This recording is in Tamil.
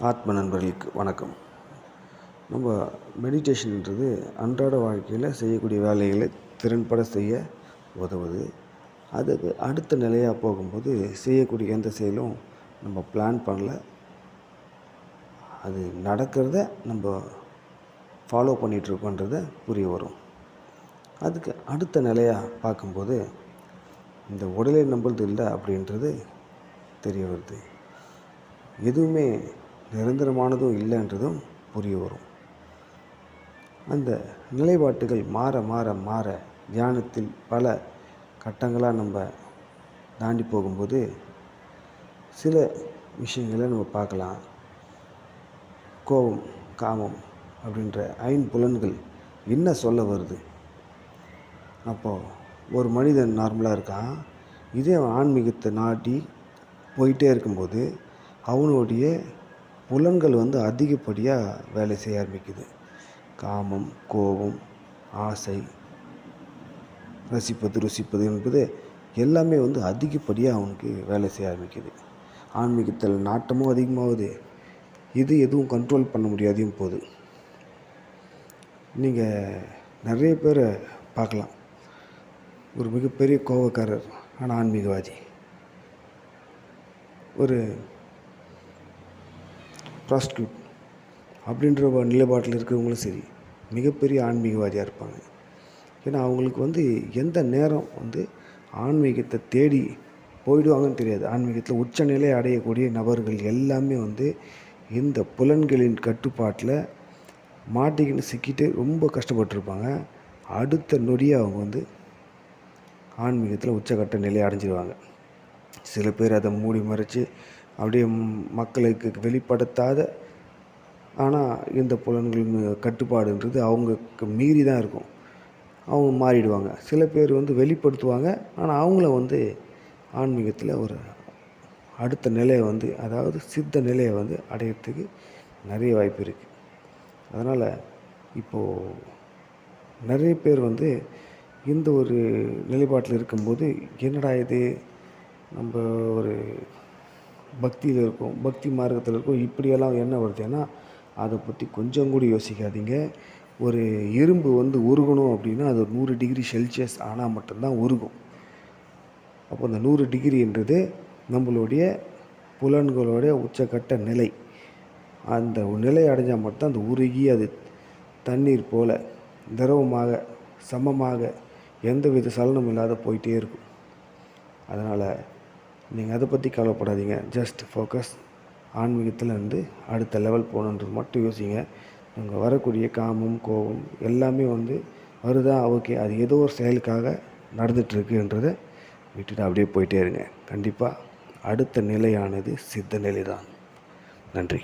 ஆத்ம நண்பர்களுக்கு வணக்கம். நம்ம மெடிடேஷன்ன்றது அன்றாட வாழ்க்கையில் செய்யக்கூடிய வேலைகளை திறன்பட செய்ய உதவுது. அதுக்கு அடுத்த நிலையாக போகும்போது செய்யக்கூடிய எந்த செயலும் நம்ம பிளான் பண்ணல, அது நடக்கிறத நம்ம ஃபாலோ பண்ணிகிட்ருக்கோன்றத புரிய வரும். அதுக்கு அடுத்த நிலையாக பார்க்கும்போது இந்த உடலை நம்புறது இல்லை அப்படின்றது தெரிய வருது. எதுவுமே நிரந்தரமானதும் இல்லைன்றதும் புரிய வரும். அந்த நிலைப்பாட்டுகள் மாற மாற மாற தியானத்தில் பல கட்டங்களாக நம்ம தாண்டி போகும்போது சில விஷயங்களை நம்ம பார்க்கலாம். கோபம், காமம் அப்படின்ற ஐம்புலன்கள் என்ன சொல்ல வருது? அப்போது ஒரு மனிதன் நார்மலாக இருக்கான், இதே ஆன்மீகத்தை நாடி போயிட்டே இருக்கும்போது அவனுடைய புலன்கள் அதிகப்படியாக வேலை செய்ய ஆரம்பிக்குது. காமம், கோபம், ஆசை, ருசிப்பது என்பது எல்லாமே அதிகப்படியாக அவனுக்கு வேலை செய்ய ஆரம்பிக்குது. ஆன்மீகத்தில் நாட்டமும் அதிகமாகுது. இது எதுவும் கண்ட்ரோல் பண்ண முடியாதையும் போகுது. நீங்கள் நிறைய பேரை பார்க்கலாம். ஒரு மிகப்பெரிய கோபக்காரர் ஆனால் ஆன்மீகவாதி, ஒரு ப்ராஸ்டியூட் அப்படின்ற நிலைப்பாட்டில் இருக்கிறவங்களும் சரி மிகப்பெரிய ஆன்மீகவாதியாக இருப்பாங்க. ஏன்னா அவங்களுக்கு எந்த நேரம் ஆன்மீகத்தை தேடி போயிடுவாங்கன்னு தெரியாது. ஆன்மீகத்தில் உச்சநிலை அடையக்கூடிய நபர்கள் எல்லாமே இந்த புலன்களின் கட்டுப்பாட்டில் மாட்டிக்கின்னு சிக்கிட்டு ரொம்ப கஷ்டப்பட்டுருப்பாங்க. அடுத்த நொடியை அவங்க ஆன்மீகத்தில் உச்சக்கட்ட நிலையை அடைஞ்சிடுவாங்க. சில பேர் அதை மூடி மறைச்சி அப்படியே மக்களுக்கு வெளிப்படுத்தாத, ஆனால் இந்த புலன்களின் கட்டுப்பாடுன்றது அவங்களுக்கு மீறி தான் இருக்கும், அவங்க மாறிடுவாங்க. சில பேர் வெளிப்படுத்துவாங்க, ஆனால் அவங்கள ஆன்மீகத்தில் ஒரு அடுத்த நிலையை அதாவது சித்த நிலையை அடையிறதுக்கு நிறைய வாய்ப்பு இருக்குது. அதனால் இப்போது நிறைய பேர் இந்த ஒரு நிலைப்பாட்டில் இருக்கும்போது என்னடா இது, நம்ம ஒரு பக்தியில் இருக்கோம், பக்தி மார்க்கத்தில் இருக்கோம், இப்படியெல்லாம் என்ன வருது? ஏன்னா அதை பற்றி கொஞ்சம் கூட யோசிக்காதீங்க. ஒரு இரும்பு உருகணும் அப்படின்னா அது 100 டிகிரி செல்சியஸ் ஆனால் மட்டும்தான் உருகும். அப்போ அந்த 100 டிகிரின்றது நம்மளுடைய புலன்களோடைய உச்சக்கட்ட நிலை. அந்த நிலை அடைஞ்சால் மட்டும் அந்த உருகி அது தண்ணீர் போல் திரவமாக சமமாக எந்தவித சலனம் இல்லாத போயிட்டே இருக்கும். அதனால் நீங்கள் அதை பற்றி கவலைப்படாதீங்க. ஜஸ்ட் ஃபோக்கஸ் ஆன்மீகத்தில் அடுத்த லெவல் போகணுன்றது மட்டும் யோசிங்க. அங்கே வரக்கூடிய காமம், கோபம் எல்லாமே வருதா, ஓகே, அது ஏதோ ஒரு செயலுக்காக நடந்துகிட்ருக்குன்றதை விட்டுட்டு அப்படியே போயிட்டே இருங்க. கண்டிப்பாக அடுத்த நிலையானது சித்த நிலை தான். நன்றி.